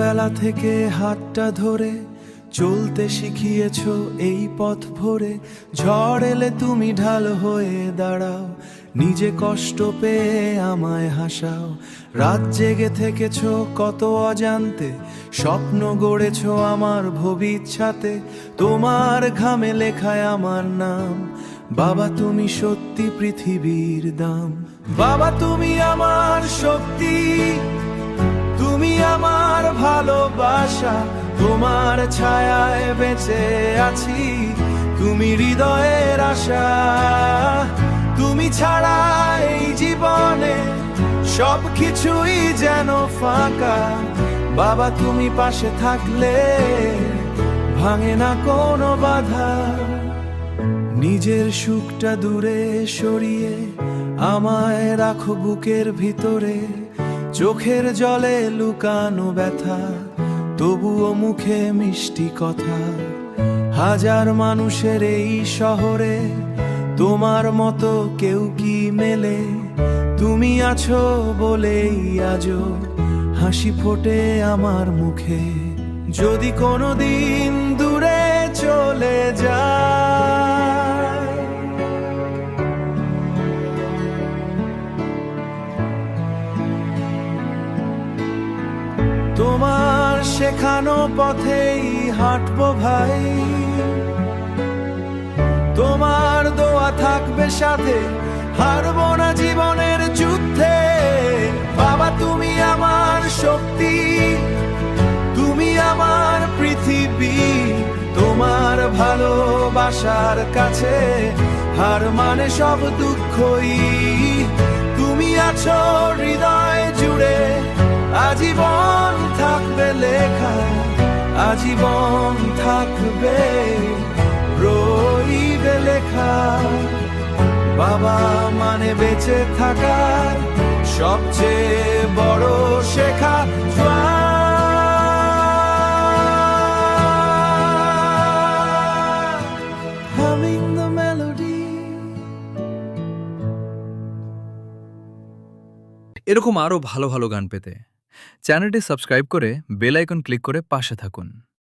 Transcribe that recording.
ছোটবেলা থেকে হাতটা ধরে চলতে শিখিয়েছ এই পথ ভরে। ঝড় এলে তুমি ঢাল হয়ে দাঁড়াও, নিজে কষ্ট পেয়ে আমায় হাসাও। রাত জেগে থেকেছ কত অজান্তে, স্বপ্ন গড়েছ আমার ভবিষ্যতে। তোমার ঘামে লেখায় আমার নাম, বাবা তুমি সত্যি পৃথিবীর দাম। বাবা তুমি আমার শক্তি, তুমি আমার ভালোবাসা। তোমার ছায়ায় বেঁচে আছি, তুমি হৃদয়ের আশা। তুমি ছাড়া এই জীবনে সব কিছুই যেন ফাঁকা। বাবা তুমি পাশে থাকলে ভাঙে না কোনো বাধা। নিজের সুখটা দূরে সরিয়ে আমায় রাখো বুকের ভিতরে। চোখের জলে লুকানো ব্যথা, তবুও মুখে মিষ্টি কথা। হাজার মানুষের এই শহরে তোমার মতো কেউ কি মেলে? তুমি আছো বলেই আজও হাসি ফোটে আমার মুখে। যদি কোনোদিন দূরে চলে যায়, তোমার শেখানো পথেই হাঁটবো ভাই। তোমার দোয়া থাকবে সাথে, হারবো না জীবনের যুদ্ধে। বাবা তুমি আমার শক্তি, তুমি আমার পৃথিবী। তোমার ভালোবাসার কাছে হার মানে সব দুঃখই। তুমি আছো হৃদয় জুড়ে, আজীবন থাকবে লেখা, আজীবন থাকবে রইবে লেখা। বাবা মানে বেঁচে থাকার সবচেয়ে বড় শেখা। Humming the melody. এরকম আরও ভালো ভালো গান পেতে চ্যানেলটি সাবস্ক্রাইব করে বেল আইকন ক্লিক করে পাশে থাকুন।